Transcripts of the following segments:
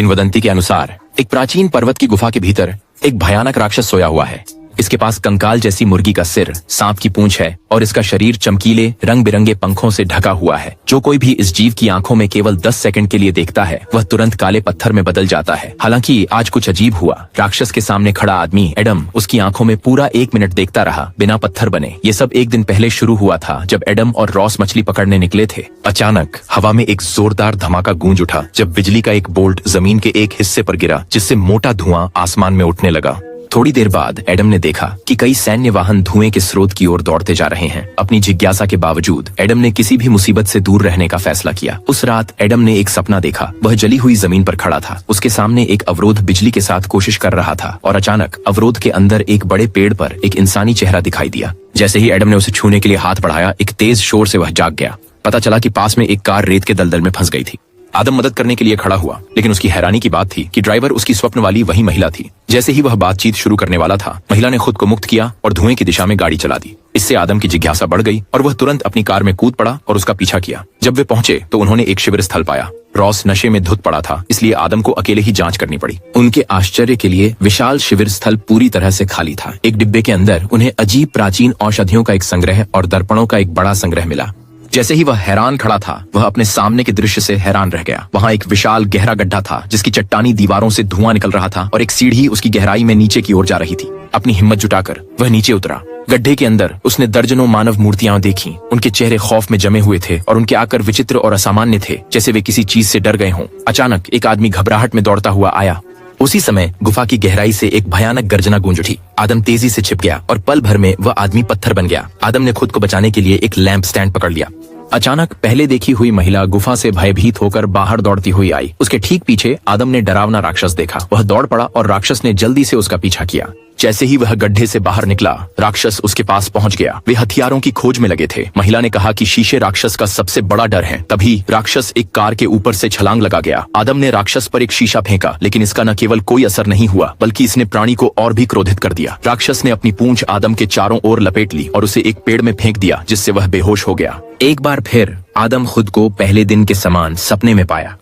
किंवदंती के अनुसार एक प्राचीन पर्वत की गुफा के भीतर एक भयानक राक्षस सोया हुआ है। इसके पास कंकाल जैसी मुर्गी का सिर, सांप की पूंछ है और इसका शरीर चमकीले रंग बिरंगे पंखों से ढका हुआ है। जो कोई भी इस जीव की आंखों में केवल 10 सेकंड के लिए देखता है वह तुरंत काले पत्थर में बदल जाता है। हालांकि आज कुछ अजीब हुआ। राक्षस के सामने खड़ा आदमी एडम उसकी आंखों में पूरा 1 मिनट देखता रहा बिना पत्थर बने। ये सब एक दिन पहले शुरू हुआ था जब एडम और रॉस मछली पकड़ने निकले थे। अचानक हवा में एक जोरदार धमाका गूंज उठा जब बिजली का एक बोल्ट जमीन के एक हिस्से पर गिरा, जिससे मोटा धुआं आसमान में उठने लगा। थोड़ी देर बाद एडम ने देखा कि कई सैन्य वाहन धुएं के स्रोत की ओर दौड़ते जा रहे हैं। अपनी जिज्ञासा के बावजूद एडम ने किसी भी मुसीबत से दूर रहने का फैसला किया। उस रात एडम ने एक सपना देखा। वह जली हुई जमीन पर खड़ा था। उसके सामने एक अवरोध बिजली के साथ कोशिश कर रहा था और अचानक अवरोध के अंदर एक बड़े पेड़ पर एक इंसानी चेहरा दिखाई दिया। जैसे ही एडम ने उसे छूने के लिए हाथ बढ़ाया, एक तेज शोर से वह जाग गया। पता चला कि पास में एक कार रेत के दलदल में फंस गई थी। आदम मदद करने के लिए खड़ा हुआ, लेकिन उसकी हैरानी की बात थी कि ड्राइवर उसकी स्वप्न वाली वही महिला थी। जैसे ही वह बातचीत शुरू करने वाला था, महिला ने खुद को मुक्त किया और धुएं की दिशा में गाड़ी चला दी। इससे आदम की जिज्ञासा बढ़ गई और वह तुरंत अपनी कार में कूद पड़ा और उसका पीछा किया। जब वे पहुंचे तो उन्होंने एक शिविर स्थल पाया। रॉस नशे में धुत पड़ा था, इसलिए आदम को अकेले ही जांच करनी पड़ी। उनके आश्चर्य के लिए विशाल शिविर स्थल पूरी तरह से खाली था। एक डिब्बे के अंदर उन्हें अजीब प्राचीन औषधियों का एक संग्रह और दर्पणों का एक बड़ा संग्रह मिला। जैसे ही वह हैरान खड़ा था, वह अपने सामने के दृश्य से हैरान रह गया। वहाँ एक विशाल गहरा गड्ढा था जिसकी चट्टानी दीवारों से धुआं निकल रहा था और एक सीढ़ी उसकी गहराई में नीचे की ओर जा रही थी। अपनी हिम्मत जुटाकर वह नीचे उतरा। गड्ढे के अंदर उसने दर्जनों मानव मूर्तियां देखी। उनके चेहरे खौफ में जमे हुए थे और उनके आकर विचित्र और असामान्य थे, जैसे वे किसी चीज से डर गए हों। अचानक एक आदमी घबराहट में दौड़ता हुआ आया। उसी समय गुफा की गहराई से एक भयानक गर्जना गूंज उठी। आदम तेजी से छिप गया और पल भर में वह आदमी पत्थर बन गया। आदम ने खुद को बचाने के लिए एक लैंप स्टैंड पकड़ लिया। अचानक पहले देखी हुई महिला गुफा से भयभीत होकर बाहर दौड़ती हुई आई। उसके ठीक पीछे आदम ने डरावना राक्षस देखा। वह दौड़ पड़ा और राक्षस ने जल्दी से उसका पीछा किया। जैसे ही वह गड्ढे से बाहर निकला, राक्षस उसके पास पहुंच गया। वे हथियारों की खोज में लगे थे। महिला ने कहा कि शीशे राक्षस का सबसे बड़ा डर है। तभी राक्षस एक कार के ऊपर से छलांग लगा गया। आदम ने राक्षस पर एक शीशा फेंका, लेकिन इसका न केवल कोई असर नहीं हुआ बल्कि इसने प्राणी को और भी क्रोधित कर दिया। राक्षस ने अपनी पूंछ आदम के चारों ओर लपेट ली और उसे एक पेड़ में फेंक दिया, जिससे वह बेहोश हो गया। एक बार फिर आदम खुद को पहले दिन के समान सपने में पाया।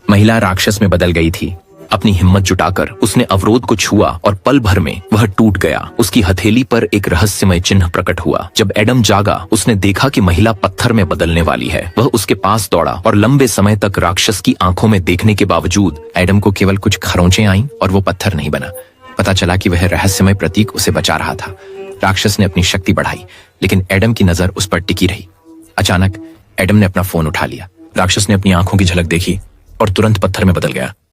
महिला राक्षस में बदल गई थी। अपनी हिम्मत जुटाकर उसने अवरोध को छुआ और पल भर में वह टूट गया। उसकी हथेली पर एक रहस्यमय चिन्ह प्रकट हुआ। जब एडम जागा, उसने देखा कि महिला पत्थर में बदलने वाली है। वह उसके पास दौड़ा और लंबे समय तक राक्षस की आंखों में देखने के बावजूद एडम को केवल कुछ खरोंचें आईं और वो पत्थर नहीं बना। पता चला कि वह रहस्यमय प्रतीक उसे बचा रहा था। राक्षस ने अपनी शक्ति बढ़ाई, लेकिन एडम की नजर उस पर टिकी रही। अचानक एडम ने अपना फोन उठा लिया। राक्षस ने अपनी आंखों की झलक देखी और तुरंत पत्थर में बदल गया।